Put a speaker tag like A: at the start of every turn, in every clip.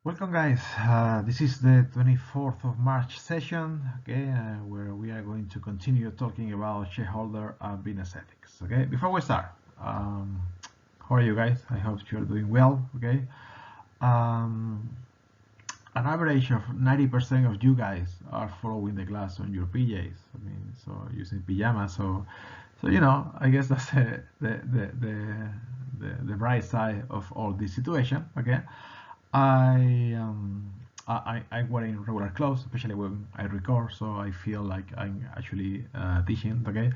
A: Welcome, guys. This is the 24th of March session, okay, where we are going to continue talking about shareholder business ethics. Okay, before we start, how are you guys? I hope you're doing well. Okay, um, an average of 90% of you guys are following the class on your PJs. I mean, so using pajamas. So I guess that's the bright side of all this situation. Okay. I I'm wearing regular clothes, especially when I record, so I feel like I'm actually teaching, okay?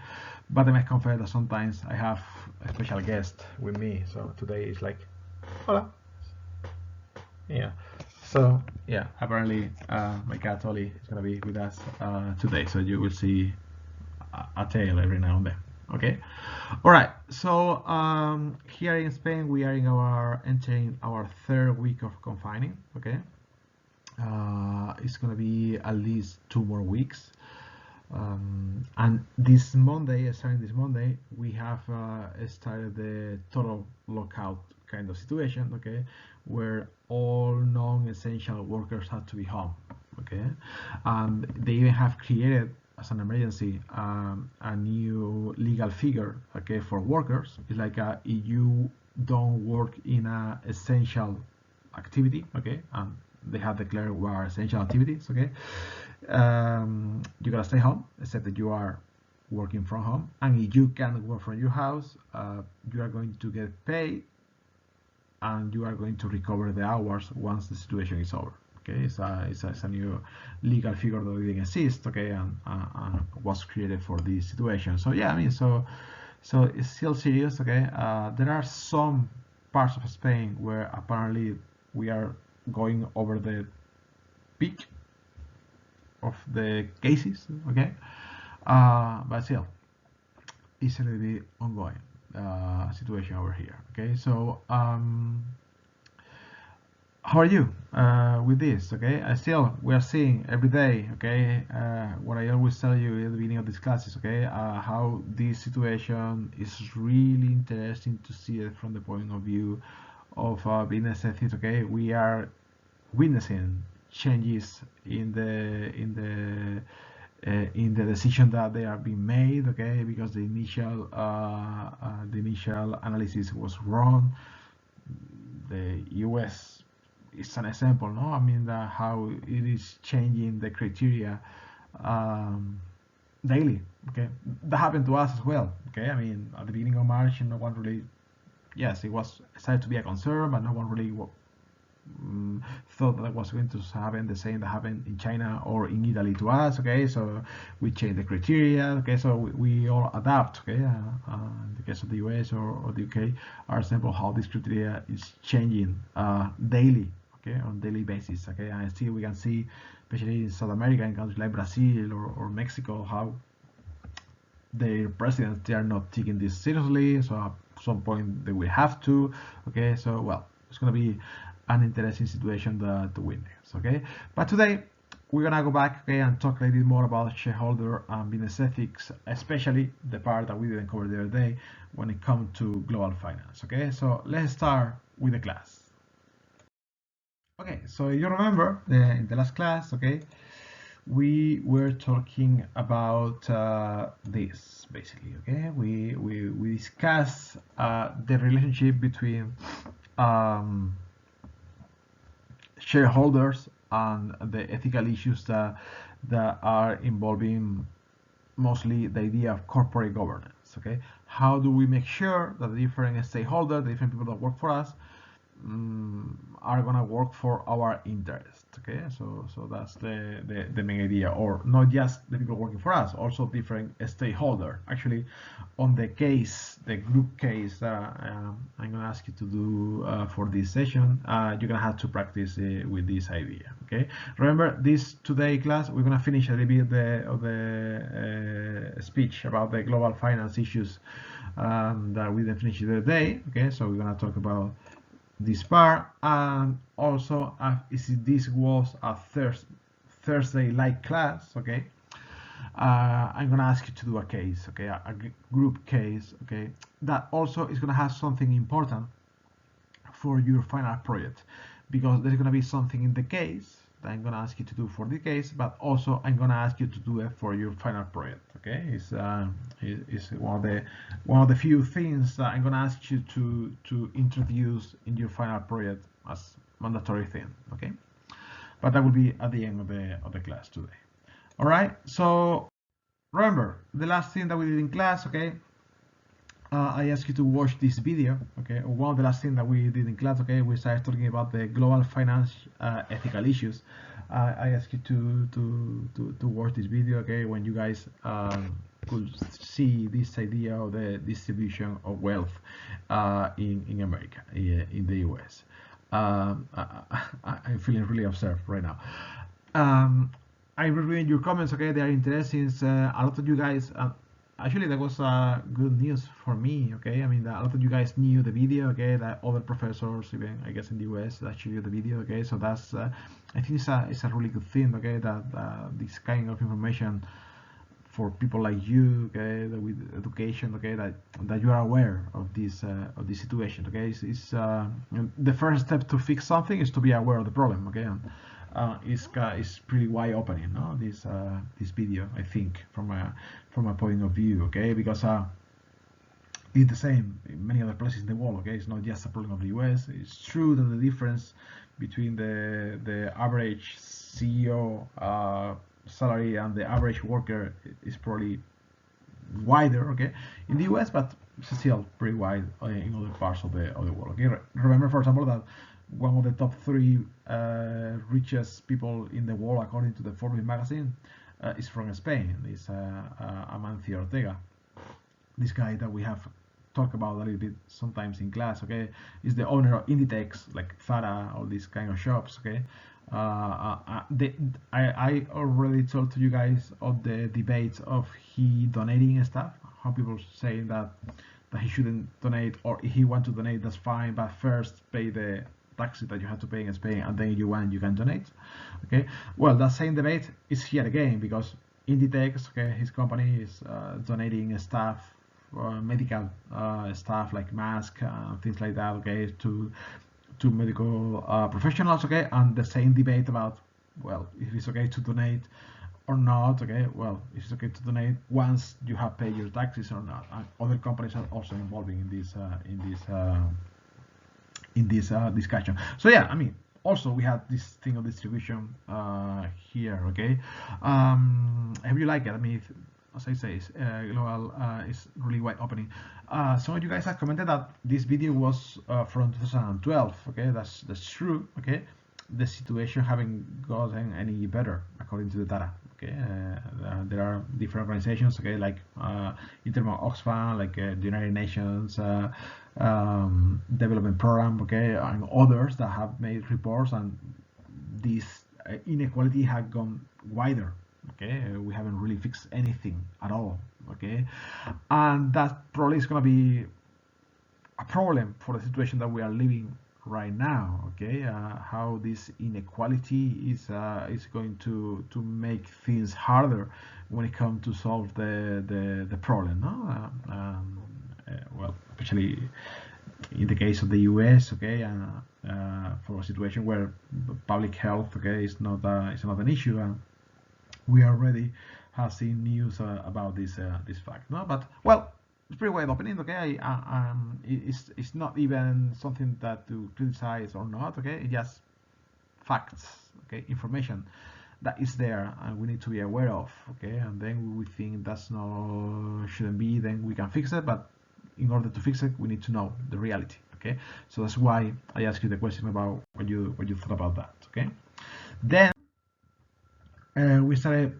A: But I must confess that sometimes I have a special guest with me, so today is like, hola, yeah. So yeah, apparently my cat Oli is gonna be with us today, so you will see a tail every now and then. Okay. All right. So here in Spain, we are entering our third week of confining. Okay. It's gonna be at least 2 more weeks. And this Monday, starting this Monday, we have started the total lockout kind of situation, okay, where all non-essential workers have to be home, okay, and they even have created as an emergency a new legal figure, okay, for workers. It's like if you don't work in a essential activity, okay, and they have declared what are essential activities, okay, you gotta stay home, except that you are working from home. And if you can work from your house, you are going to get paid, and you are going to recover the hours once the situation is over. Okay, it's a new legal figure that didn't exist. Okay, and was created for this situation. So yeah, I mean, so it's still serious. Okay, there are some parts of Spain where apparently we are going over the peak of the cases. Okay, but still, it's a little bit ongoing situation over here. Okay, so how are you with this? Okay, still we are seeing every day. Okay, what I always tell you at the beginning of these classes. Okay, how this situation is really interesting to see it from the point of view of business ethics. Okay, we are witnessing changes in the decision that they are being made, okay, because the initial analysis was wrong. The US is an example, no? I mean, how it is changing the criteria um, daily, okay? That happened to us as well, okay? I mean, at the beginning of March, no one really, yes, it was started to be a concern, but no one really thought that was going to happen the same that happened in China or in Italy to us. Okay, so we change the criteria. Okay, so we all adapt. Okay, in the case of the US or the UK, are example how this criteria is changing daily. Okay, on daily basis. Okay, and still we can see, especially in South America, in countries like Brazil or Mexico, how their presidents they are not taking this seriously. So at some point they will have to. Okay, so well, it's gonna be an interesting situation to witness. Okay, but today we're gonna go back, okay, and talk a little bit more about shareholder and business ethics, especially the part that we didn't cover the other day when it comes to global finance. Okay, so let's start with the class. Okay, so you remember in the last class, okay, we were talking about this basically. Okay, we discussed the relationship between um, shareholders and the ethical issues that are involving mostly the idea of corporate governance. Okay, how do we make sure that the different stakeholders, the different people that work for us, are gonna work for our interest. Okay, so that's the main idea, or not just the people working for us, also different stakeholder. Actually, on the group case that I'm gonna ask you to do for this session, you're gonna have to practice with this idea. Okay, remember this today class we're gonna finish a little bit of the speech about the global finance issues that we didn't finish the other day. Okay, so we're gonna talk about this part, and also this was a Thursday like class. Okay, I'm gonna ask you to do a case, okay, a group case, okay, that also is gonna have something important for your final project, because there's going to be something in the case that I'm going to ask you to do for the case, but also I'm going to ask you to do it for your final project. Okay, it's one of the few things that I'm going to ask you to introduce in your final project as mandatory thing. Okay, but that will be at the end of the class today. All right, so remember the last thing that we did in class. Okay, I asked you to watch this video. Okay, one of the last things that we did in class. Okay, we started talking about the global finance ethical issues. I asked you to watch this video. Okay, when you guys could see this idea of the distribution of wealth in America, in the US. I'm feeling really observed right now. I'm reviewing your comments. Okay, they are interesting. A lot of you guys. Actually, that was good news for me. Okay, I mean, a lot of you guys knew the video. Okay, that other professors, even I guess in the US, that showed you the video. Okay, so that's I think it's a really good thing. Okay, that this kind of information for people like you, okay, that with education, okay, that you are aware of this situation. Okay, it's the first step to fix something is to be aware of the problem. Okay, and it's pretty wide opening, no? This video, I think, from a point of view, okay, because it's the same in many other places in the world. Okay, it's not just a problem of the US. It's true that the difference between the average CEO salary and the average worker is probably wider, okay, in the US, but it's still pretty wide in other parts of the world. Okay, remember, for example, that one of the top 3 richest people in the world, according to the Forbes magazine, is from Spain. It's Amancio Ortega. This guy that we have talked about a little bit sometimes in class. Okay, is the owner of Inditex, like Zara, all these kind of shops. Okay, I already told to you guys of the debates of he donating stuff. How people saying that he shouldn't donate, or if he want to donate, that's fine, but first pay the taxes that you have to pay in Spain, and then you can donate. Okay, well, that same debate is here again, because Inditex, okay, his company is donating stuff, medical stuff like masks and things like that, okay, to medical professionals. Okay, and the same debate about, well, if it's okay to donate or not. Okay, well, it's okay to donate once you have paid your taxes or not. And other companies are also involving in this discussion. So yeah, I mean, also we have this thing of distribution here. Okay, I really like it. I mean, as I say, global is really wide opening. Some of you guys have commented that this video was from 2012. Okay, that's true. Okay, the situation haven't gotten any better according to the data. Okay, there are different organizations. Okay, like Intermon Oxfam, like the United Nations Development Program. Okay, and others that have made reports, and this inequality has gone wider. Okay, we haven't really fixed anything at all. Okay, and that probably is going to be a problem for the situation that we are living right now. Okay, how this inequality is going to make things harder when it comes to solve the problem. No? Well, especially in the case of the US. Okay, for a situation where public health, okay, is not an issue. We already have seen news about this fact, no? But well, it's pretty wide opening. Okay, it's not even something that to criticize or not. Okay, it's just facts. Okay, information that is there and we need to be aware of. Okay, and then we think that's no shouldn't be, then we can fix it. But in order to fix it, we need to know the reality. Okay, so that's why I asked you the question about what you thought about that. Okay, then we started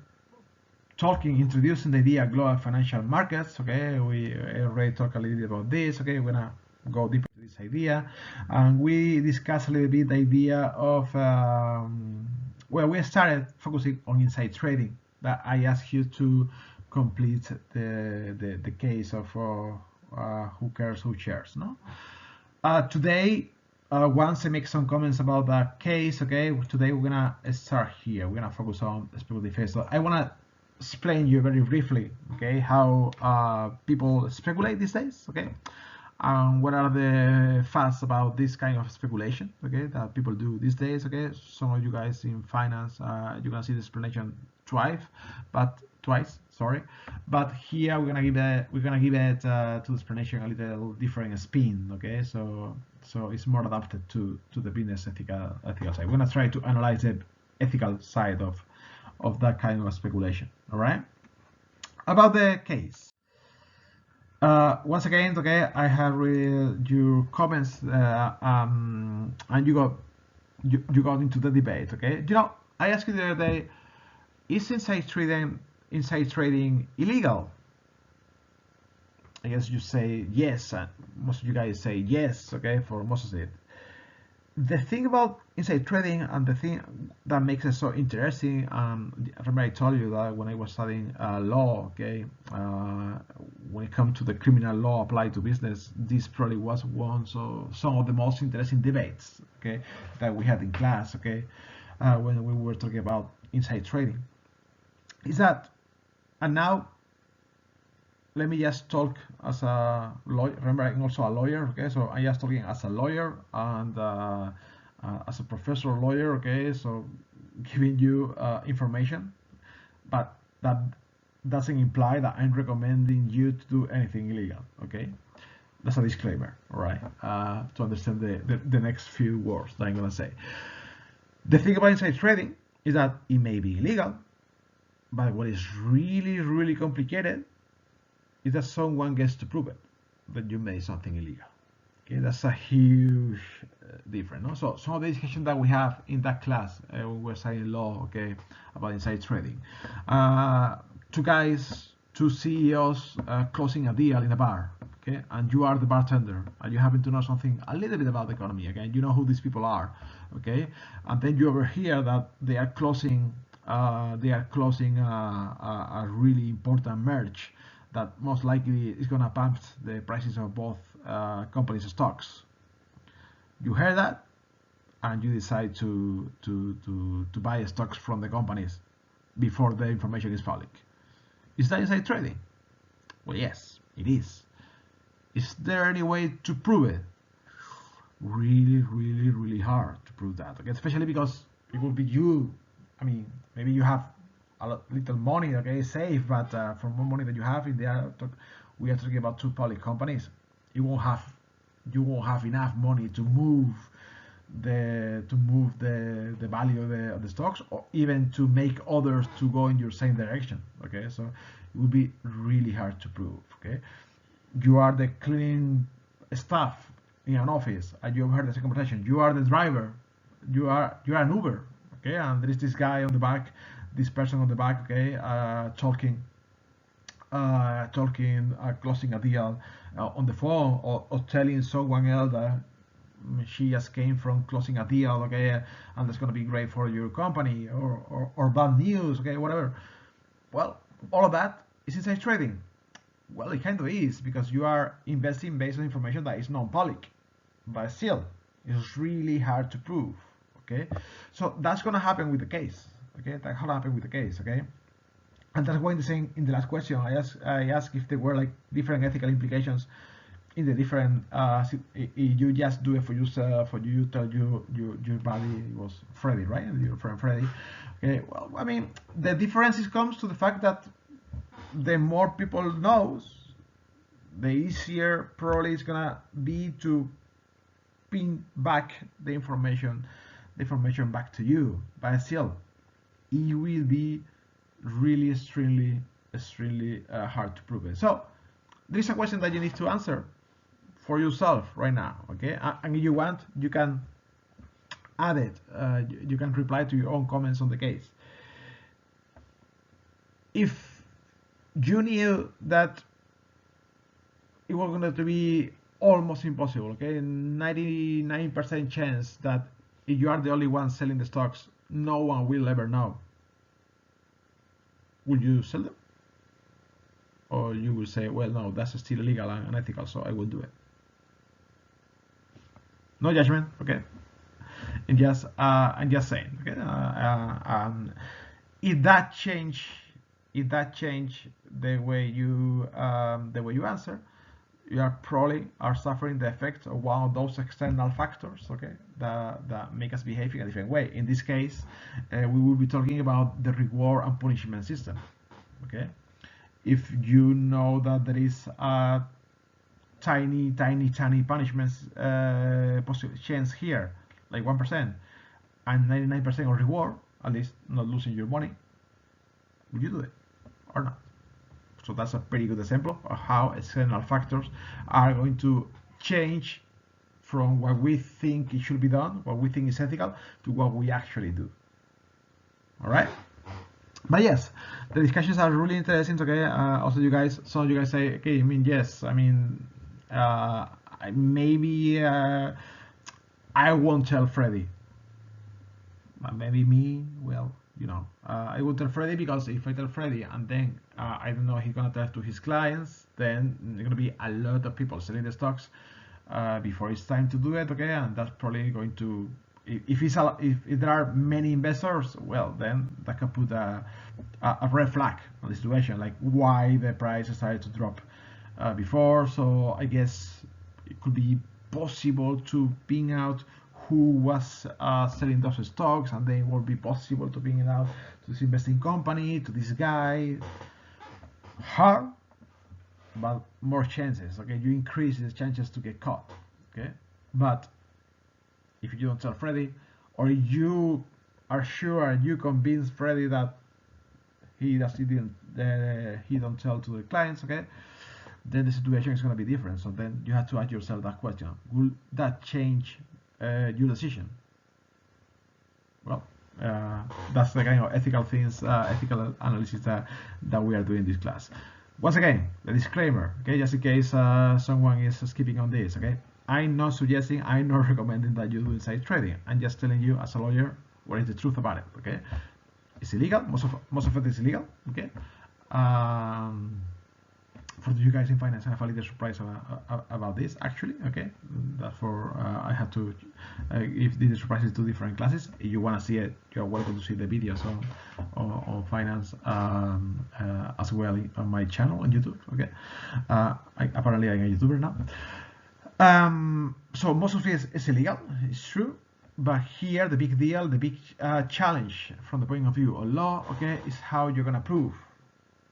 A: introducing the idea of global financial markets. Okay, we already talked a little bit about this. Okay, we're gonna go deeper into this idea, and we discussed a little bit the idea of well, we started focusing on inside trading. That I asked you to complete the case of who cares who shares. No, today. Once I make some comments about that case, okay, today we're gonna start here. We're gonna focus on speculative phase. So I wanna explain you very briefly, okay, how people speculate these days, okay, What are the facts about this kind of speculation, okay, that people do these days, okay? Some of you guys in finance, you're gonna see the explanation twice, sorry. But here we're gonna give it to the explanation a little different spin, okay? So it's more adapted to the business ethical side. We're gonna try to analyze the ethical side of that kind of speculation, all right? About the case. Once again, okay, I have read your comments, and you got into the debate, okay? I asked you the other day, is inside trading illegal? I guess you say yes, and most of you guys say yes, okay, for most of it. The thing about inside trading and the thing that makes it so interesting, remember I told you that when I was studying law, okay, when it comes to the criminal law applied to business, this probably was some of the most interesting debates, okay, that we had in class, okay, when we were talking about inside trading. Is that, and now let me just talk as a lawyer. Remember, I'm also a lawyer, okay? So I'm just talking as a lawyer and as a professional lawyer, okay? So giving you information, but that doesn't imply that I'm recommending you to do anything illegal, okay? That's a disclaimer, all right? To understand the next few words that I'm gonna say. The thing about inside trading is that it may be illegal, but what is really, really complicated is that someone gets to prove it, that you made something illegal. Okay, that's a huge difference. No? So some of the discussion that we have in that class when we're studying law, okay, about inside trading, two CEOs closing a deal in a bar, okay, and you are the bartender, and you happen to know something a little bit about the economy, okay, you know who these people are, okay, and then you overhear that they are closing a really important merge that most likely is going to pump the prices of both companies' stocks. You hear that, and you decide to buy stocks from the companies before the information is public. Is that inside trading? Well, yes, it is. Is there any way to prove it? Really, really, really hard to prove that. Okay, especially because it will be you. I mean, maybe you have a little money, okay, safe, but for more money that you have, we are talking about two public companies. You won't have enough money to move the value of the stocks, or even to make others to go in your same direction. Okay, so it will be really hard to prove. Okay, you are the cleaning staff in an office, and you overheard the second conversation. You are the driver. You are an Uber. Okay, and there is this guy on the back, this person on the back, okay, closing a deal on the phone, or telling someone else that she just came from closing a deal, okay, and that's going to be great for your company, or bad news, okay, whatever. Well, all of that is inside trading. Well, it kind of is, because you are investing based on information that is non-public, but still, it's really hard to prove. Okay, so that's going to happen with the case. Okay, that's how happen with the case. Okay, and that's why in the last question I asked if there were like different ethical implications in the different. You just do it for yourself, or you tell your body. It was Freddy, right? Your friend Freddy. Okay, well, I mean, the difference comes to the fact that the more people knows, the easier probably it's gonna be to pin back the information back to you. But still, it will be really extremely hard to prove it. So there is a question that you need to answer for yourself right now. Okay, and if you want, you can add it. You can reply to your own comments on the case. If you knew that it was going to be almost impossible, okay, 99% chance that if you are the only one selling the stocks, no one will ever know, would you sell them? Or you will say, well, no, that's still illegal and unethical, so I will do it. No judgment, okay? I'm just saying, okay? If that change the way you answer, you are probably suffering the effects of one of those external factors, okay, that make us behave in a different way. In this case, we will be talking about the reward and punishment system, okay. If you know that there is a tiny punishments chance here, like 1% and 99% of reward, at least not losing your money, would you do it or not? So that's a pretty good example of how external factors are going to change from what we think it should be done, what we think is ethical, to what we actually do. All right. But yes, the discussions are really interesting. Okay. Also, some of you guys say, okay, I mean, yes, I mean, maybe I won't tell Freddy. Maybe me, well, I will tell Freddy, because if I tell Freddy and then I don't know he's gonna tell to his clients, then there's gonna be a lot of people selling the stocks before it's time to do it, okay? And that's probably going to, if there are many investors, well, then that can put a red flag on the situation, like why the price started to drop before. So I guess it could be possible to ping out who was selling those stocks, and then it will be possible to bring it out to this investing company, to this guy. Hard, but more chances. Okay, you increase the chances to get caught. Okay, but if you don't tell Freddy, or you are sure you convince Freddy that he don't tell to the clients, okay, then the situation is going to be different. So then you have to ask yourself that question: will that change your decision? Well, that's the kind of ethical things, ethical analysis that we are doing in this class. Once again, the disclaimer, okay, just in case someone is skipping on this, okay, I'm not suggesting, I'm not recommending that you do inside trading. I'm just telling you as a lawyer what is the truth about it, okay? It's illegal, most of it is illegal, okay? For you guys in finance, I have a little surprise about this, actually, okay? Therefore, I had to give the surprises to different classes. If you want to see it, you're welcome to see the videos on finance as well on my channel on YouTube, okay? Apparently, I'm a YouTuber now. So most of it is illegal, it's true. But here, the big deal, the big challenge from the point of view of law, okay, is how you're going to prove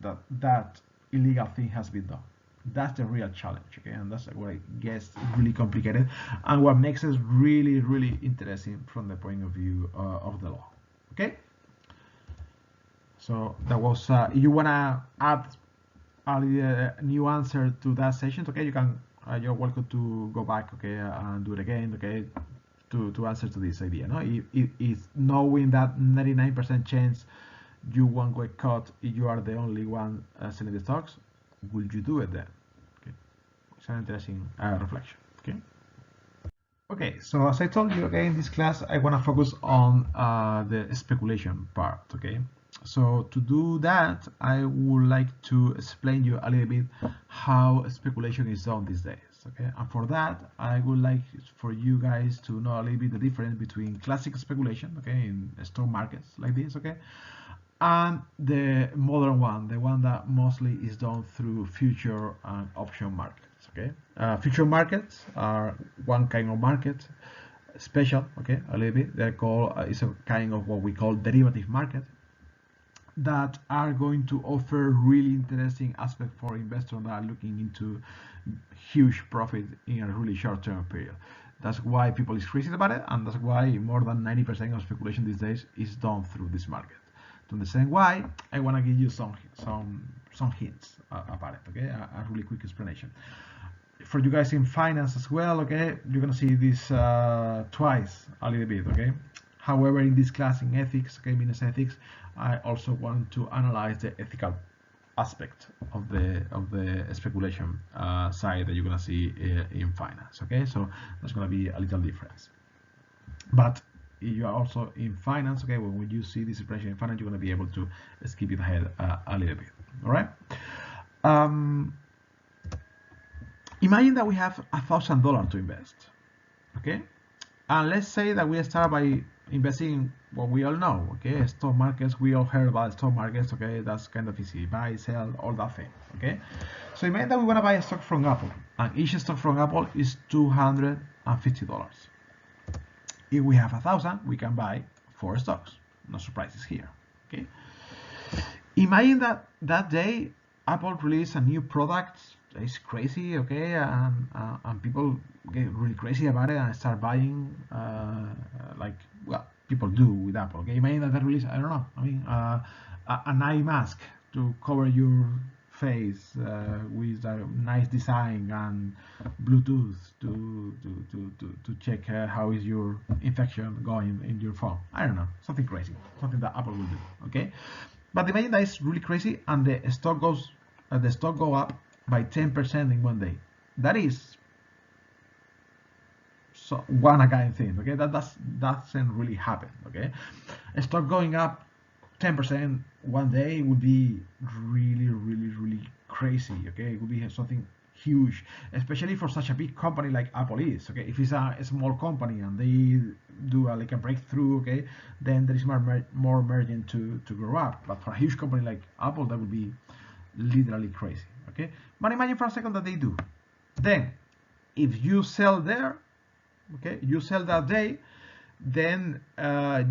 A: that illegal thing has been done. That's the real challenge, okay, and that's what I guess really complicated, and what makes us really, really interesting from the point of view of the law. Okay, so that was. If you wanna add a new answer to that session, okay, you can. You're welcome to go back, okay, and do it again, okay, to answer to this idea. No, if knowing that 99% chance you won't get caught if you are the only one selling the stocks, will you do it then? Okay, it's an interesting reflection. Okay, so as I told you, okay, in this class I want to focus on the speculation part. Okay, so to do that, I would like to explain you a little bit how speculation is done these days. Okay, and for that, I would like for you guys to know a little bit the difference between classic speculation, okay, in stock markets like this, okay, and the modern one, the one that mostly is done through future and option markets. Okay, future markets are one kind of market, special. Okay, a little bit. They're called it's a kind of what we call derivative market, that are going to offer really interesting aspect for investors that are looking into huge profit in a really short-term period. That's why people is crazy about it, and that's why more than 90% of speculation these days is done through this market. To understand why, I want to give you some hints about it. Okay, a really quick explanation for you guys in finance as well. Okay, you're gonna see this twice a little bit. Okay, however, in this class in ethics, okay, business ethics, I also want to analyze the ethical aspect of the speculation side that you're gonna see in finance. Okay, so there's gonna be a little difference, but if you are also in finance, okay, when you see this expression in finance, you're going to be able to skip it ahead a little bit. All right. Imagine that we have $1,000 to invest, okay, and let's say that we start by investing in what we all know, okay? Stock markets, we all heard about stock markets, okay? That's kind of easy. Buy, sell, all that thing, okay? So imagine that we want to buy a stock from Apple, and each stock from Apple is $250. If we have 1,000, we can buy 4 stocks. No surprises here, okay? Imagine that that day Apple released a new product. It's crazy, okay, and people get really crazy about it and start buying, like, well, people do with Apple. Okay, imagine that release. I don't know. I mean, an eye mask to cover your face with a nice design and Bluetooth to check how is your infection going in your phone. I don't know, something crazy, something that Apple will do. Okay, but imagine that it's really crazy and the stock go up by 10% in one day. That is so one kind thing. Okay, that doesn't really happen. Okay, a stock going up 10% one day would be really crazy. Okay, it would be something huge, especially for such a big company like Apple is. Okay, if it's a small company and they do like a breakthrough, okay, then there is more margin to grow up. But for a huge company like Apple, that would be literally crazy. Okay, but imagine for a second that they do. Then, if you sell there, okay, you sell that day, then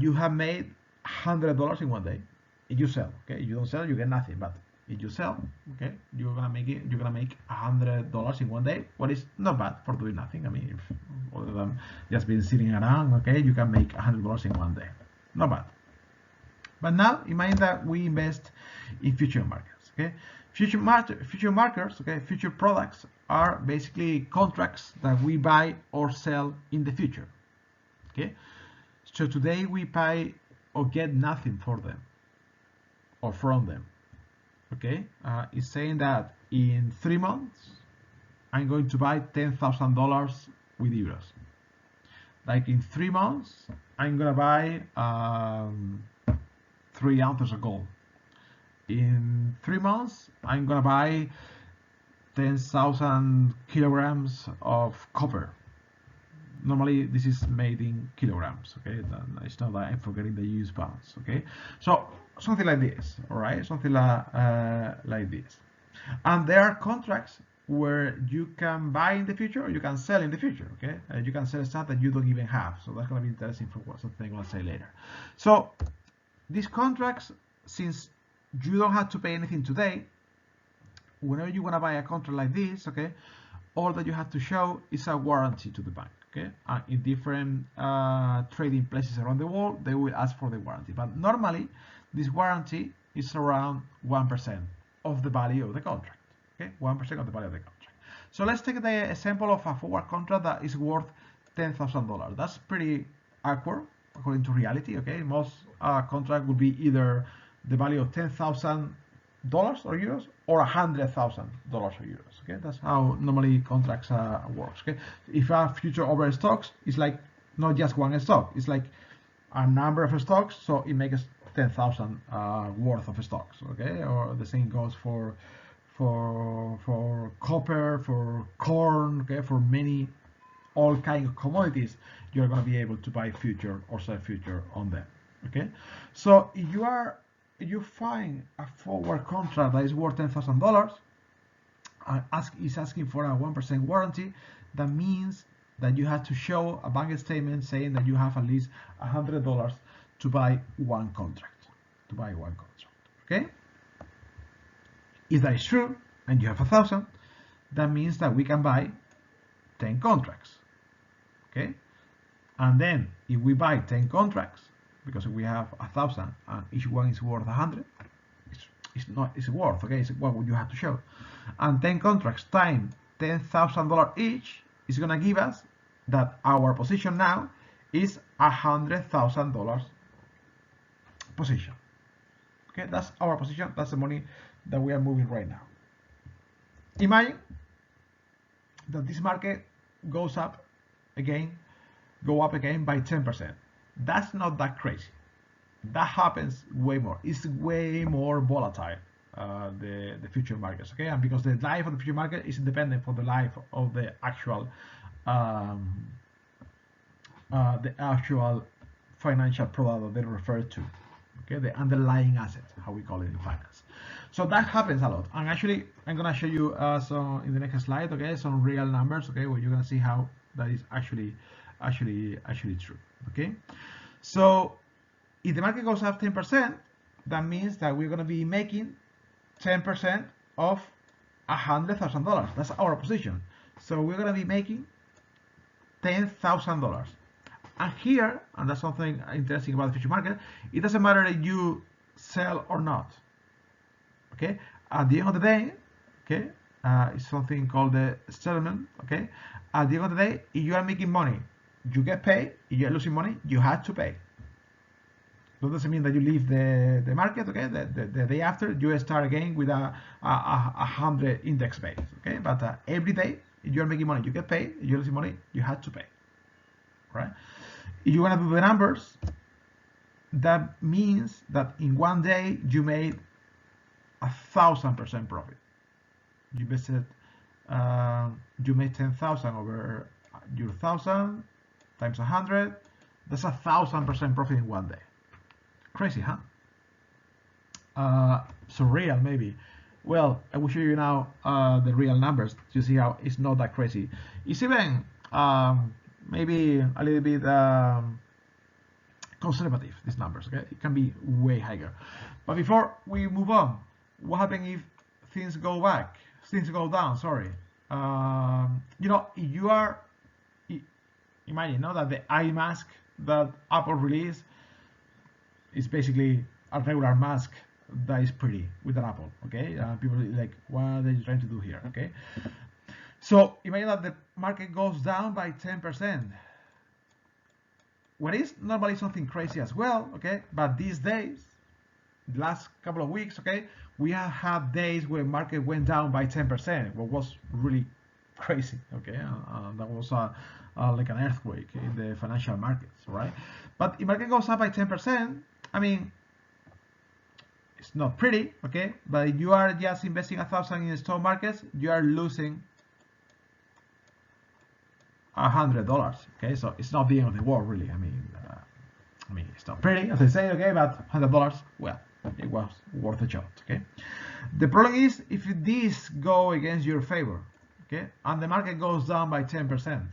A: you have made $100 in one day. If you sell, okay, if you don't sell, you get nothing. But if you sell, okay, you're gonna make $100 in one day. What is not bad for doing nothing. I mean, if other than just being sitting around, okay, you can make $100 in one day. Not bad. But now imagine that we invest in future markets. Okay, future markets, okay, future products are basically contracts that we buy or sell in the future. Okay, so today we buy or get nothing for them or from them. Okay, it's saying that in 3 months I'm going to buy $10,000 with euros. Like in 3 months I'm gonna buy 3 ounces of gold. In 3 months I'm gonna buy 10,000 kilograms of copper. Normally this is made in kilograms, okay? It's not that I'm forgetting the use pounds, okay? So something like this, all right? Something like this. And there are contracts where you can buy in the future or you can sell in the future, okay? You can sell stuff that you don't even have. So that's gonna be interesting for something I'm gonna say later. So these contracts, since you don't have to pay anything today, whenever you want to buy a contract like this, okay, all that you have to show is a warranty to the bank. Okay, in different trading places around the world, they will ask for the warranty. But normally, this warranty is around 1% of the value of the contract. Okay, 1% of the value of the contract. So let's take the example of a forward contract that is worth $10,000. That's pretty accurate according to reality. Okay, most contract would be either the value of $10,000 or euros or $100,000 or euros. Okay, that's how normally contracts works. Okay, if a future over stocks, it's like not just one stock, it's like a number of stocks, so it makes 10,000 worth of stocks. Okay, or the same goes for copper, for corn. Okay, for many all kind of commodities, you're going to be able to buy future or sell future on them. Okay, so if you find a forward contract that is worth $10,000 and is asking for a 1% warranty, that means that you have to show a bank statement saying that you have at least $100 to buy one contract. Okay, if that is true and you have 1,000, that means that we can buy 10 contracts. Okay, and then if we buy 10 contracts, because we have 1,000 and each one is worth 100, it's worth, okay, it's what you have to show. And 10 contracts times $10,000 each is gonna give us that our position now is $100,000 position. Okay, that's our position, that's the money that we are moving right now. Imagine that this market goes up again by 10%. That's not that crazy. That happens way more. It's way more volatile, the future markets, okay? And because the life of the future market is independent from the life of the actual financial product that they refer to. Okay, the underlying asset, how we call it in finance. So that happens a lot. And actually, I'm gonna show you some in the next slide. Okay, some real numbers. Okay, where you're gonna see how that is actually true. Okay, so if the market goes up 10%, that means that we're gonna be making 10% of $100,000. That's our position. So we're gonna be making $10,000. And here, and that's something interesting about the future market, it doesn't matter if you sell or not. Okay, at the end of the day, okay, it's something called the settlement. Okay, at the end of the day, if you are making money, you get paid. If you are losing money, you have to pay. That doesn't mean that you leave the market. Okay, the day after you start again with a 100 index base. Okay, but every day, if you are making money, you get paid. If you're losing money, you have to pay. Right? If you want to do the numbers, that means that in one day you made 1,000% profit. You invested, you made 10,000 over your 1,000 times 100. That's 1,000% profit in one day. Crazy, huh? Surreal, maybe. Well, I will show you now the real numbers to see how it's not that crazy. It's even maybe a little bit conservative, these numbers. Okay, it can be way higher. But before we move on, what happens if things go back? Things go down. Sorry. You know, if you are, imagine, no, that the eye mask that Apple released is basically a regular mask that is pretty with an Apple. Okay, people are like, what are they trying to do here? Okay. So imagine that the market goes down by 10%. What is normally something crazy as well, okay? But these days, the last couple of weeks, okay, we have had days where market went down by 10%, what was really crazy, okay? That was like an earthquake in the financial markets, right? But if market goes up by 10%, I mean, it's not pretty, okay? But if you are just investing 1,000 in the stock markets, you are losing $100. Okay, so it's not the end of the world, really. I mean, it's not pretty, as I say, okay, but $100, well, it was worth a shot. Okay. The problem is if these go against your favor, okay, and the market goes down by 10%.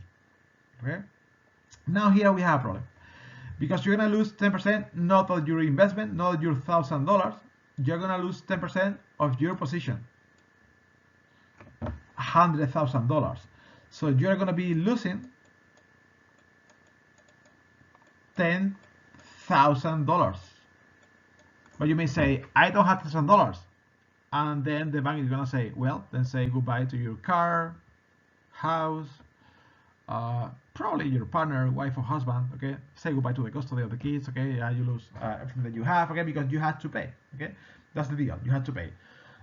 A: Okay. Now here we have a problem because you're gonna lose 10% not of your investment, not your $1,000. You're gonna lose 10% of your position, $100,000. So you're going to be losing $10,000. But you may say, I don't have $10,000. And then the bank is going to say, well, then say goodbye to your car, house, probably your partner, wife or husband, okay? Say goodbye to the custody of the kids, okay? You lose everything that you have, okay? Because you had to pay, okay? That's the deal. You had to pay.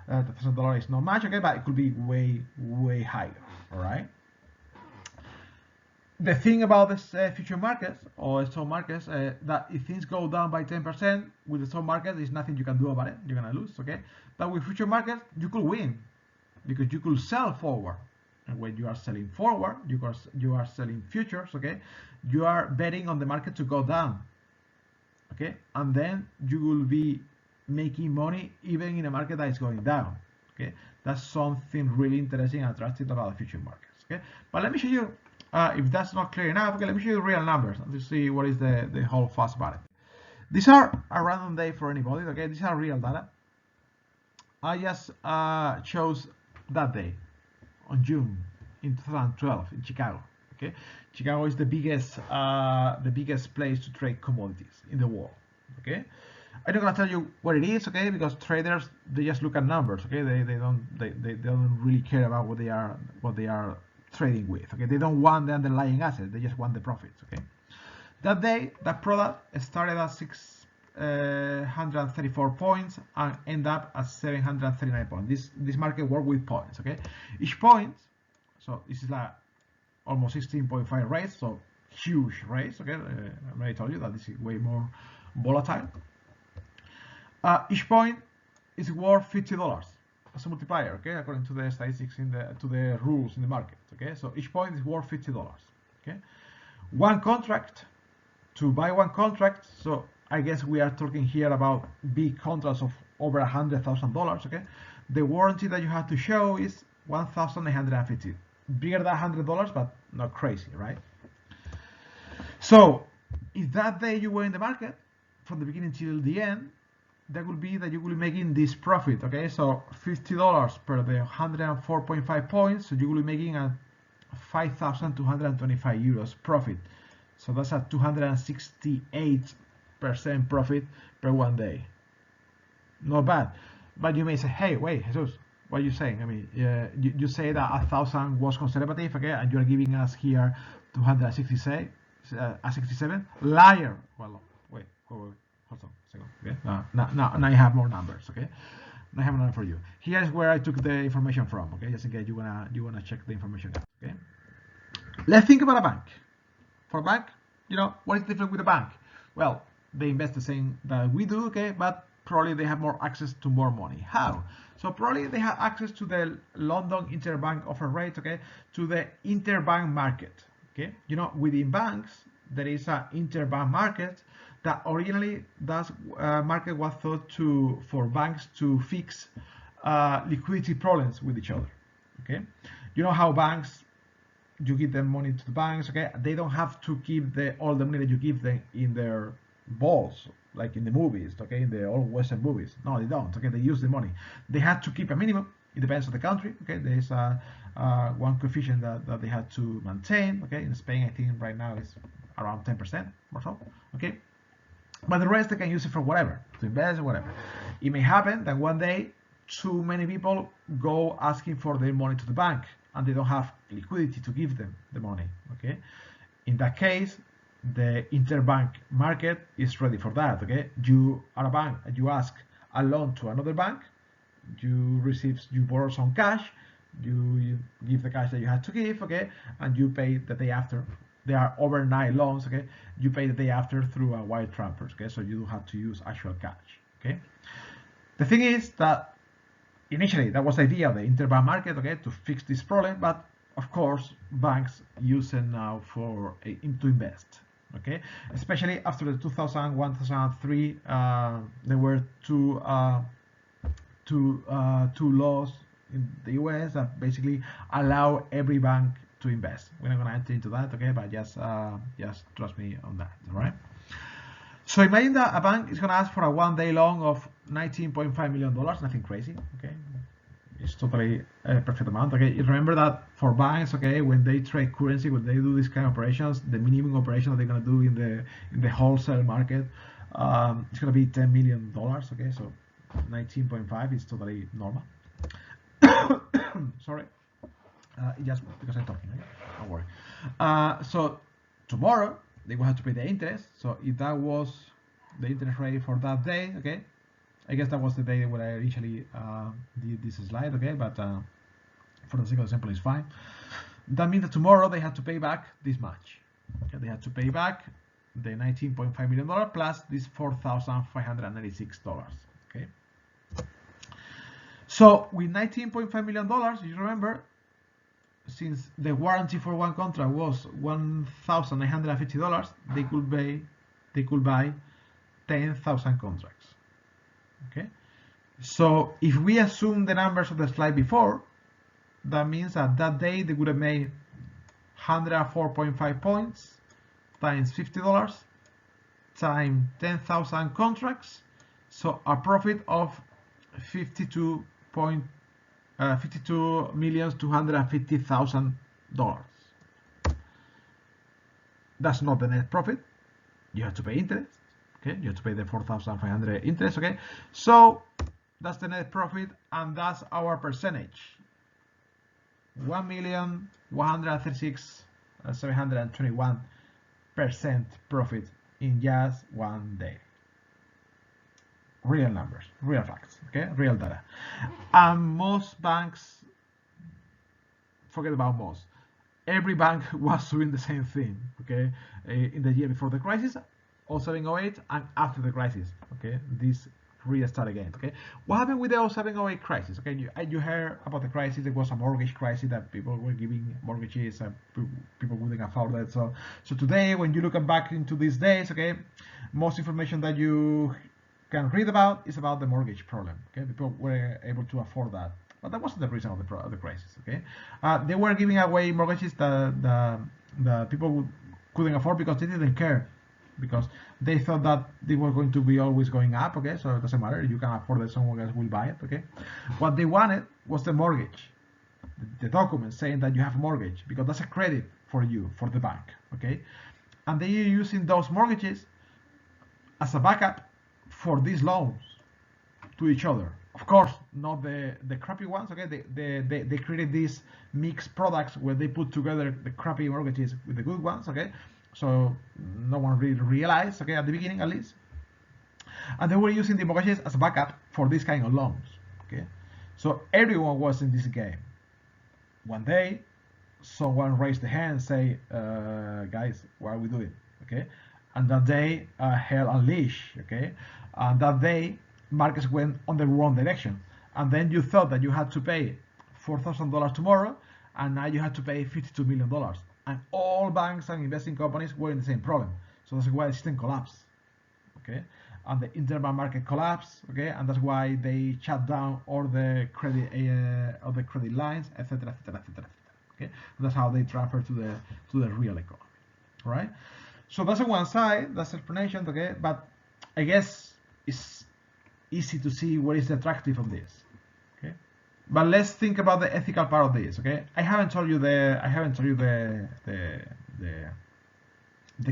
A: $1,000 is not much, okay? But it could be way, way higher, all right? The thing about this future markets or stock markets, that if things go down by 10% with the stock market, there's nothing you can do about it. You're gonna lose, okay? But with future markets, you could win because you could sell forward. And when you are selling forward, you are selling futures, okay? You are betting on the market to go down, okay? And then you will be making money even in a market that is going down, okay? That's something really interesting and attractive about the future markets, okay? But let me show you. If that's not clear enough, okay, let me show you the real numbers to see what is the whole fuss about it. These are a random day for anybody, okay? These are real data. I just chose that day on June in 2012 in Chicago. Okay, Chicago is the biggest place to trade commodities in the world. Okay, I'm not gonna tell you what it is, okay, because traders, they just look at numbers. Okay, they don't really care about what they are trading with. Okay, they don't want the underlying asset, they just want the profits. Okay, that day that product started at 634 points and end up at 739 points. This market work with points. Okay, each point, so this is like almost 16.5 raise, so huge raise. Okay, I already told you that this is way more volatile. Each point is worth $50 as a multiplier, okay, according to the statistics to the rules in the market. Okay, so each point is worth $50. Okay, one contract to buy one contract, so I guess we are talking here about big contracts of over $100,000, okay? The warranty that you have to show is 1,950. Bigger than $100, but not crazy, right? So if that day you were in the market from the beginning till the end, that would be that you will be making this profit, okay? So $50 per the 104.5 points, so you will be making a 5,225 euros profit. So that's a 268% profit per one day. Not bad. But you may say, hey, wait, Jesus, what are you saying? I mean, you say that 1,000 was conservative, okay, and you're giving us here 267. 67. Liar. Well, wait, hold on a second. Okay, now I have more numbers. Okay, now I have another for you. Here's where I took the information from. Okay, just in case you wanna check the information out. Okay, let's think about a bank. For a bank, what is different with a bank? Well, they invest the same that we do. Okay, but probably they have more access to more money. How? So probably they have access to the London interbank offer rate. Okay, to the interbank market. Okay, within banks there is an interbank market that originally that market was thought for banks to fix liquidity problems with each other. Okay, how banks, you give them money to the banks. Okay, they don't have to keep all the money that you give them in their vaults like in the movies. Okay, in the old Western movies. No, they don't. Okay, they use the money. They had to keep a minimum. It depends on the country. Okay, there is one coefficient that they had to maintain. Okay, in Spain I think right now is around 10% or so. Okay, but the rest they can use it for whatever, to invest or whatever. It may happen that one day too many people go asking for their money to the bank and they don't have liquidity to give them the money. Okay, in that case the interbank market is ready for that. Okay, you are a bank and you ask a loan to another bank, you borrow some cash, you give the cash that you had to give, okay, and you pay the day after. They are overnight loans, okay, you pay the day after through a wire transfer, okay, so you don't have to use actual cash. Okay, the thing is that initially that was the idea of the interbank market, okay, to fix this problem, but of course banks use it now to invest. Okay, especially after the 2001 2003 there were two laws in the US that basically allow every bank to invest. We're not going to enter into that, okay, but just trust me on that. All right, so imagine that a bank is going to ask for a one-day loan of $19.5 million, nothing crazy. Okay, it's totally a perfect amount. Okay, remember that for banks, okay, when they trade currency, when they do these kind of operations, the minimum operation that they're going to do in the wholesale market, it's going to be $10 million. Okay, so 19.5 is totally normal. Sorry, just because I'm talking. Okay? Don't worry. So tomorrow they will have to pay the interest. So if that was the interest rate for that day, okay, I guess that was the day when I initially did this slide, okay, but for the sake of example, it's fine. That means that tomorrow they have to pay back this much. Okay, they have to pay back the $19.5 million plus this $4,596. Okay. So with $19.5 million, you remember, since the warranty for one contract was $1,950, they could buy 10,000 contracts. Okay, so if we assume the numbers of the slide before, that means that day they would have made 104.5 points times $50 times 10,000 contracts, so a profit of $52,250,000. That's not the net profit. You have to pay interest. Okay, you have to pay the 4,500 interest. Okay, so that's the net profit, and that's our percentage. 1,136,721% profit in just one day. Real numbers, real facts, okay, real data. And most banks, forget about most, every bank was doing the same thing, okay, in the year before the crisis, 07, 08, and after the crisis. Okay, this restart again. Okay, what happened with the 0708 crisis? Okay, you heard about the crisis. It was a mortgage crisis that people were giving mortgages and people wouldn't afford it. So today, when you look back into these days, okay, most information that you can read about is about the mortgage problem. Okay, people were able to afford that, but that wasn't the reason of the crisis. Okay, they were giving away mortgages that the people couldn't afford because they didn't care, because they thought that they were going to be always going up. Okay, so it doesn't matter, you can afford it, someone else will buy it. Okay, what they wanted was the mortgage, the document saying that you have a mortgage, because that's a credit for you, for the bank. Okay, and they are using those mortgages as a backup for these loans to each other. Of course, not the crappy ones. Okay, they created these mixed products where they put together the crappy mortgages with the good ones. Okay, so no one really realized. Okay, at the beginning at least, and they were using the mortgages as a backup for this kind of loans. Okay, so everyone was in this game. One day, someone raised the hand and say, "Guys, what are we doing?" Okay, and that day, hell unleashed. Okay, and that day, markets went on the wrong direction, and then you thought that you had to pay $4,000 tomorrow, and now you had to pay $52 million, and all banks and investing companies were in the same problem. So that's why the system collapsed. Okay, and the interbank market collapsed. Okay, and that's why they shut down all the credit lines, etc., etc., etc. Okay, and that's how they transfer to the real economy. Right. So that's on one side. That's explanation. Okay, but I guess it's easy to see what is attractive of this. Okay, but let's think about the ethical part of this. Okay, I haven't told you the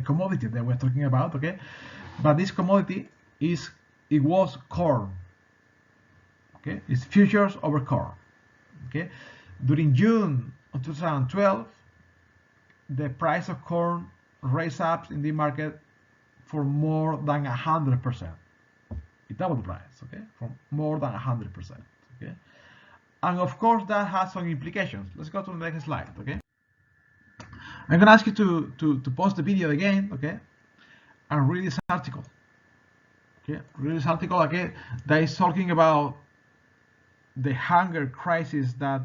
A: commodity that we're talking about. Okay, but this commodity was corn. Okay, it's futures over corn. Okay, during June of 2012, the price of corn raised up in the market for more than 100%. It doubled the price. Okay, from more than 100%. Okay, and of course that has some implications. Let's go to the next slide. Okay, I'm gonna ask you to pause the video again. Okay, and read this article. Okay, read this article. Okay, that is talking about the hunger crisis that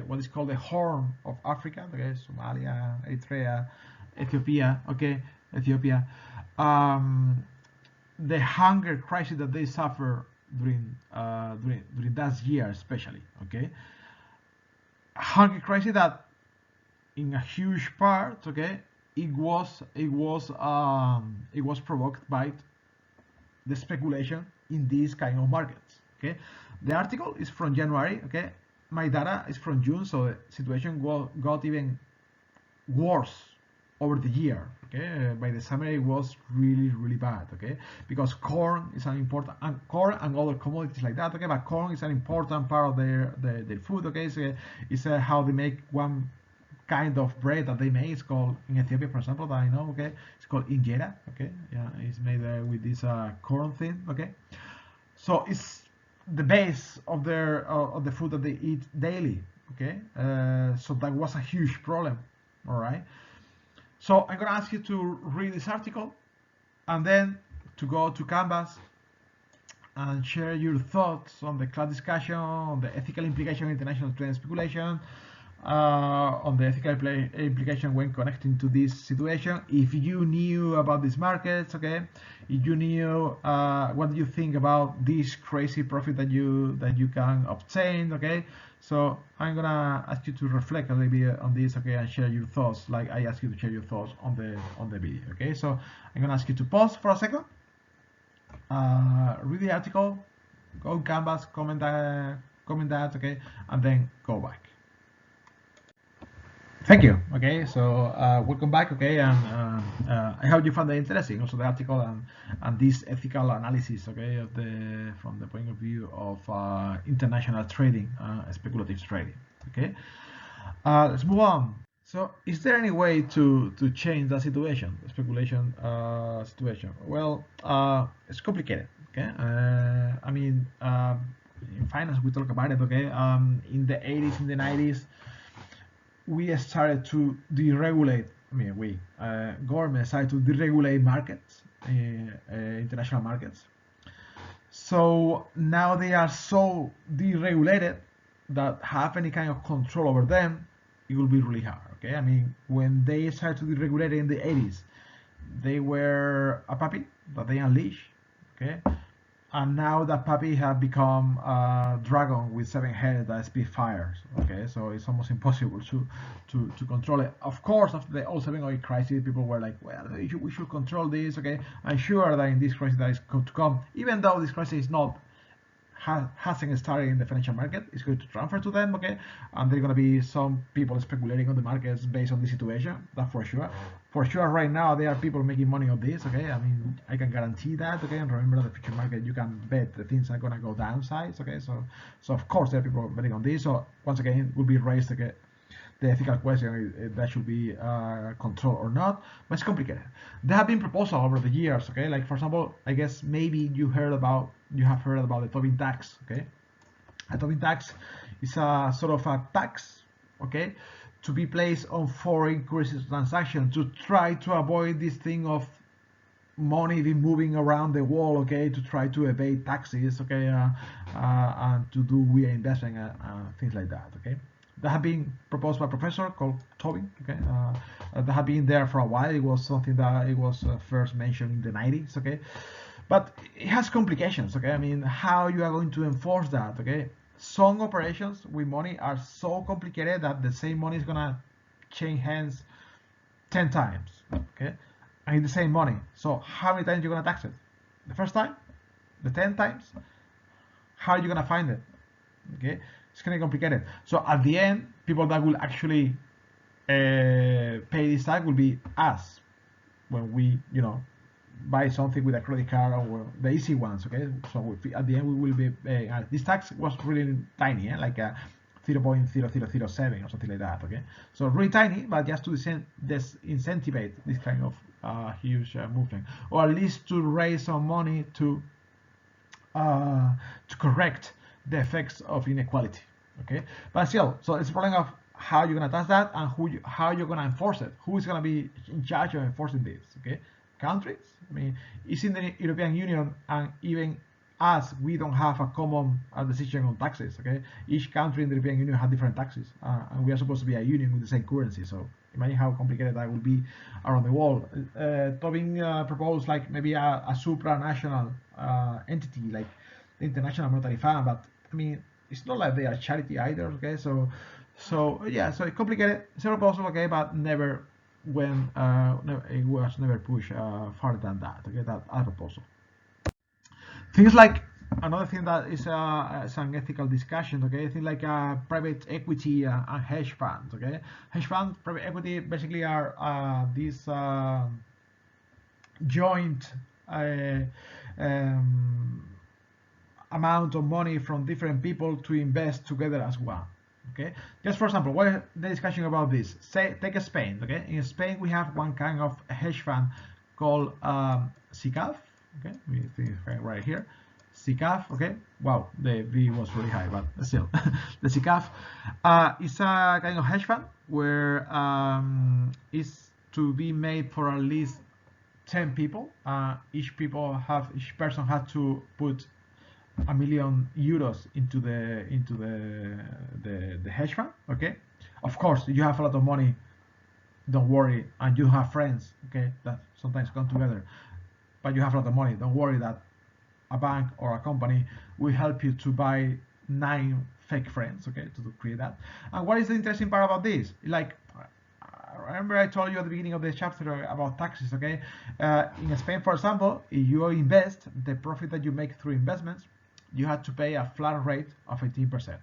A: what is called the Horn of Africa. Okay, Somalia, Eritrea, Ethiopia. Okay, Ethiopia. The hunger crisis that they suffer during that year, especially. Okay, hunger crisis that, in a huge part, okay, it was provoked by the speculation in these kind of markets. Okay, the article is from January. Okay, my data is from June, so the situation got even worse over the year. Okay, by the summer it was really bad. Okay, because corn is an important, and corn and other commodities like that. Okay, but corn is an important part of their food. Okay, so it's how they make one kind of bread that they make. It's called, in Ethiopia, for example, that I know. Okay, it's called injera. Okay, yeah, it's made with this corn thing. Okay, so it's the base of the food that they eat daily. Okay, so that was a huge problem. All right, so I'm gonna ask you to read this article and then to go to Canvas and share your thoughts on the class discussion, on the ethical implication of international trade and speculation, on the ethical implication when connecting to this situation. If you knew about these markets, okay, if you knew, what do you think about this crazy profit that you can obtain? Okay, so I'm gonna ask you to reflect a little bit on this, okay, and share your thoughts, like I asked you to share your thoughts on the video. Okay, so I'm gonna ask you to pause for a second, read the article, go Canvas, comment that, okay, and then go back. Thank you. Okay, so welcome back. Okay, and I hope you found that interesting. Also, the article and this ethical analysis. Okay, from the point of view of international trading, speculative trading. Okay, let's move on. So, is there any way to change the situation, the speculation situation? Well, it's complicated. Okay, I mean, in finance we talk about it. Okay, in the 80s, in the 90s. We started to deregulate. I mean, government started to deregulate markets, international markets. So now they are so deregulated that have any kind of control over them, it will be really hard. Okay, I mean, when they started to deregulate in the 80s, they were a puppy that they unleash. Okay, and now that puppy have become a dragon with 7 heads that spit fires. Okay, so it's almost impossible to control it. Of course, after the 07 oil crisis, people were like, well, we should control this. Okay, I'm sure that in this crisis that is going to come, even though this crisis is not hasn't started in the financial market, it's going to transfer to them, okay? And there are going to be some people speculating on the markets based on the situation, that's for sure. For sure, right now, there are people making money on this, okay? I mean, I can guarantee that, okay? And remember, the future market, you can bet the things are going to go downsides, okay? So of course, there are people betting on this. So once again, it will be raised, okay? The ethical question if that should be controlled or not, but it's complicated. There have been proposals over the years, okay? Like for example, I guess maybe you have heard about the Tobin tax, okay? A Tobin tax is a sort of a tax, okay, to be placed on foreign currency transactions to try to avoid this thing of money be moving around the world, okay, to try to evade taxes, okay, and to do weird investing, things like that, okay. That have been proposed by a professor called Tobin, okay. That have been there for a while. It was something that it was first mentioned in the 90s, okay. But it has complications, okay. I mean, how you are going to enforce that, okay? Some operations with money are so complicated that the same money is gonna change hands 10 times, okay? And it's the same money. So how many times are you gonna tax it? The first time? The 10 times? How are you gonna find it? Okay, it's kind of complicated. So at the end, people that will actually pay this tax will be us when we, buy something with a credit card or the easy ones. Okay, so at the end we will be paying. This tax was really tiny, like 0.0007 or something like that. Okay, so really tiny, but just to disincentivize this kind of huge movement, or at least to raise some money to correct the effects of inequality. Okay, but still, so it's a problem of how you're gonna tax that and how you're gonna enforce it. Who is gonna be in charge of enforcing this? Okay, countries. I mean, it's in the European Union, and even us, we don't have a common decision on taxes. Okay, each country in the European Union has different taxes, and we are supposed to be a union with the same currency. So imagine how complicated that will be around the world. Tobin proposed like maybe a supranational entity like the International Monetary Fund, but I mean, it's not like they are charity either. Okay, so yeah, so it's complicated. It's a proposal, okay, but never it was never pushed farther than that. Okay, that other proposal. Things like another thing that is an ethical discussion. Okay, things like private equity and hedge funds. Okay, hedge funds, private equity, basically are these joint amount of money from different people to invest together as one. Okay, just for example, what is the discussion about this? Say, take Spain. Okay, in Spain we have one kind of hedge fund called SICAV. Okay, we see right here, SICAV. Okay, wow, the V was really high, but still, the SICAV is a kind of hedge fund where is to be made for at least 10 people. Each person had to put €1 million into the hedge fund. Okay, of course you have a lot of money, don't worry, and you have friends, okay, that sometimes come together, but you have a lot of money, don't worry that a bank or a company will help you to buy 9 fake friends, okay, to create that. And what is the interesting part about this? Like, remember I told you at the beginning of the chapter about taxes, okay? In Spain, for example, if you invest, the profit that you make through investments, you have to pay a flat rate of 18%.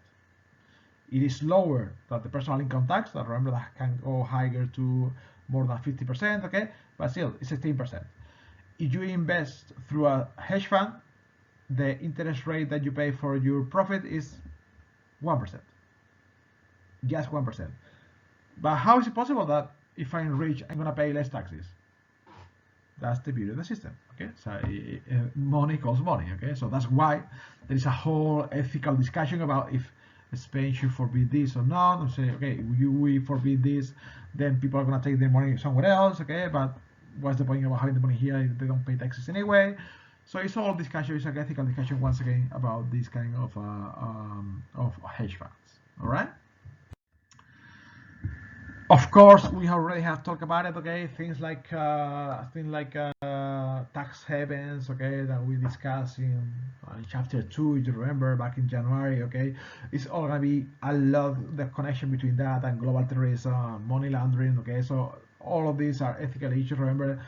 A: It is lower than the personal income tax, that remember that can go higher to more than 50%, okay? But still, it's 18%. If you invest through a hedge fund, the interest rate that you pay for your profit is 1%. Just 1%. But how is it possible that if I'm rich, I'm gonna pay less taxes? That's the beauty of the system. Okay, so money costs money. Okay, so that's why there is a whole ethical discussion about if Spain should forbid this or not. And say, okay, we forbid this, then people are gonna take their money somewhere else. Okay, but what's the point of having the money here if they don't pay taxes anyway? So it's all discussion, it's an ethical discussion once again about this kind of hedge funds. All right. Of course, we already have talked about it. Okay, things like tax havens. Okay, that we discussed in chapter 2. You remember back in January. Okay, it's all gonna be a lot the connection between that and global terrorism, money laundering. Okay, so all of these are ethical issues. Remember,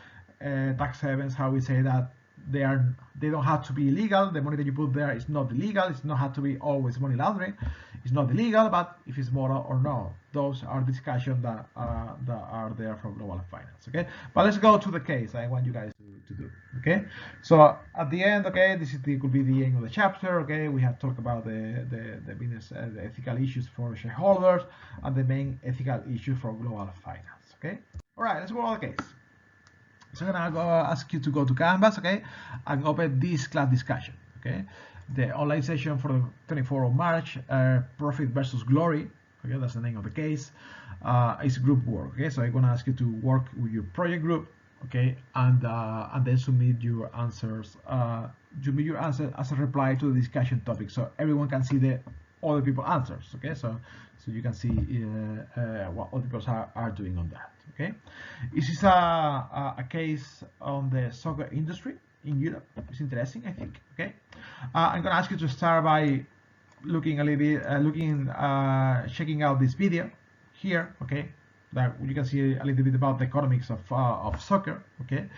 A: tax havens. How we say that they don't have to be illegal. The money that you put there is not illegal. It's not have to be always money laundering. It's not illegal, but if it's moral or not, those are discussions that are there for global finance. Okay, but let's go to the case I want you guys to do. Okay, so at the end, okay, could be the end of the chapter. Okay, we have talked about the business, the ethical issues for shareholders, and the main ethical issue for global finance. Okay, all right, let's go to the case. So I'm gonna ask you to go to Canvas, okay, and open this class discussion, okay. The online session for the 24th of March, profit versus glory, okay, that's the name of the case. It's group work, okay. So I'm gonna ask you to work with your project group, okay, and then submit your answers. Submit your answer as a reply to the discussion topic, so everyone can see the other people answers, okay. So you can see what other people are doing on that. Okay, this is a case on the soccer industry in Europe. It's interesting, I think. Okay, I'm gonna ask you to start by looking a little bit, checking out this video here. Okay, that you can see a little bit about the economics of soccer. Okay,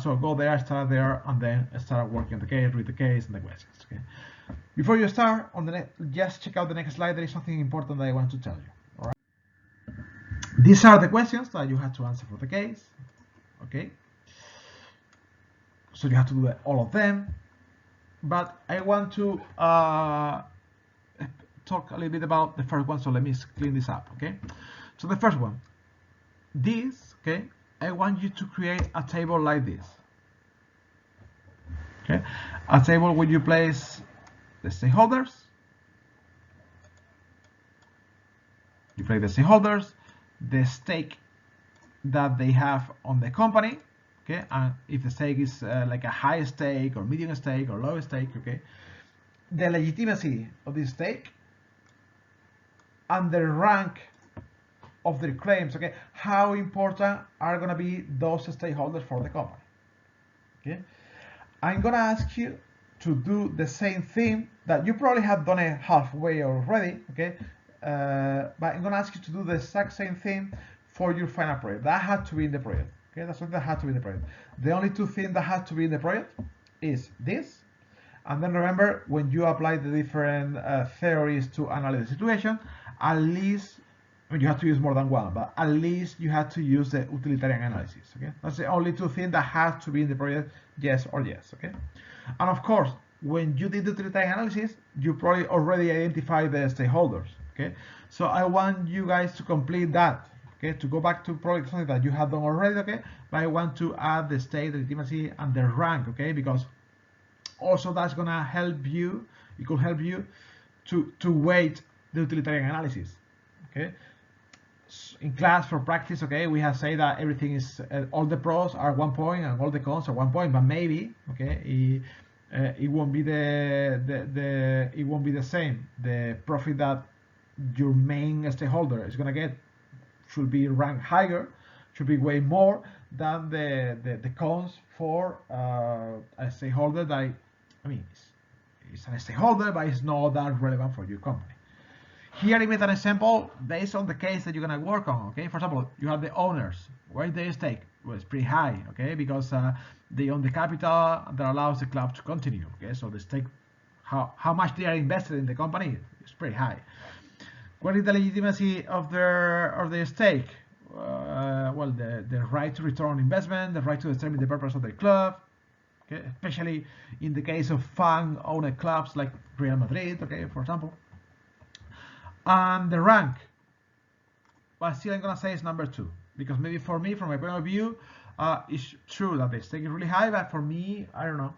A: so go there, start there, and then start working on the case, read the case and the questions. Okay, before you start on the just check out the next slide. There is something important that I want to tell you. All right. These are the questions that you have to answer for the case, okay? So you have to do all of them, but I want to talk a little bit about the first one, so let me clean this up, okay? So the first one, okay, I want you to create a table like this, okay? A table where you place the stakeholders, the stake that they have on the company, okay, and if the stake is like a high stake or medium stake or low stake, okay, the legitimacy of this stake and the rank of their claims, okay, how important are going to be those stakeholders for the company. Okay, I'm going to ask you to do the same thing that you probably have done it halfway already, okay, but I'm going to ask you to do the exact same thing for your final project. That had to be in the project. Okay, that's something that had to be in the project. The only two things that had to be in the project is this, and then remember, when you apply the different theories to analyze the situation, at least, I mean, you have to use more than one, but at least you have to use the utilitarian analysis. Okay, that's the only two things that have to be in the project, yes or yes. Okay, and of course, when you did the utilitarian analysis, you probably already identified the stakeholders. Okay, so I want you guys to complete that. Okay, to go back to probably something that you have done already. Okay, but I want to add the stake, the legitimacy, and the rank. Okay, because also that's gonna help you. It could help you to weight the utilitarian analysis. Okay, in class for practice, okay, we have said that everything is all the pros are 1 point and all the cons are 1 point, but maybe, okay, it won't be it won't be the same. The profit that your main stakeholder is gonna get should be ranked higher, should be way more than the cons for a stakeholder that, I mean, it's a stakeholder, but it's not that relevant for your company. Here I made an example based on the case that you're gonna work on. Okay, for example, you have the owners. Where is their stake? Well, it's pretty high. Okay, because they own the capital that allows the club to continue. Okay, so the stake, how much they are invested in the company is pretty high. What is the legitimacy of their stake? Well, the right to return on investment, the right to determine the purpose of the club. Okay, especially in the case of fan-owned clubs like Real Madrid. Okay, for example. And the rank, but still I'm gonna say it's number 2, because maybe for me, from my point of view, it's true that the stake is really high, but for me, I don't know,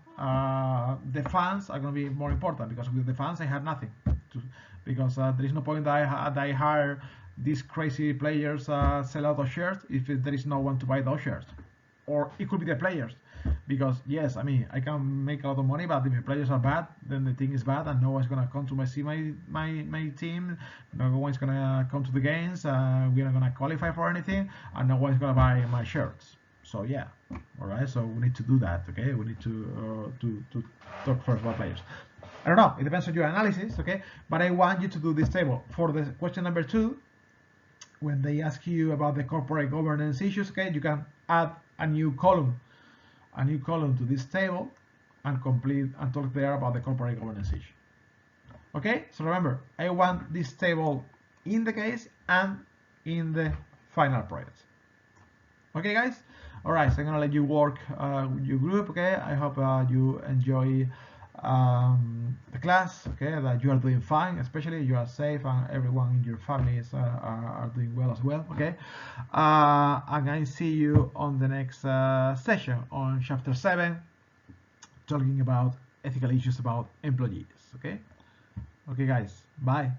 A: the fans are gonna be more important, because with the fans I have nothing because there is no point that I hire these crazy players, sell out of shares if there is no one to buy those shares, or it could be the players. because yes, I mean, I can make a lot of money, but if my players are bad, then the team is bad, and no one's gonna come to see my team. No one's gonna come to the games. We're not gonna qualify for anything, and no one's gonna buy my shirts. So yeah, all right. So we need to do that. Okay, we need to talk first about players. I don't know. It depends on your analysis. Okay, but I want you to do this table for the question number 2. When they ask you about the corporate governance issues, okay, you can add a new column to this table and complete and talk there about the corporate governance issue. Okay, so remember, I want this table in the case and in the final project. Okay, guys. All right, so I'm gonna let you work with your group. Okay, I hope you enjoy the class. Okay, that you are doing fine, especially you are safe and everyone in your families are doing well as well. Okay, and I see you on the next session on chapter 7, talking about ethical issues about employees. Okay, guys, bye.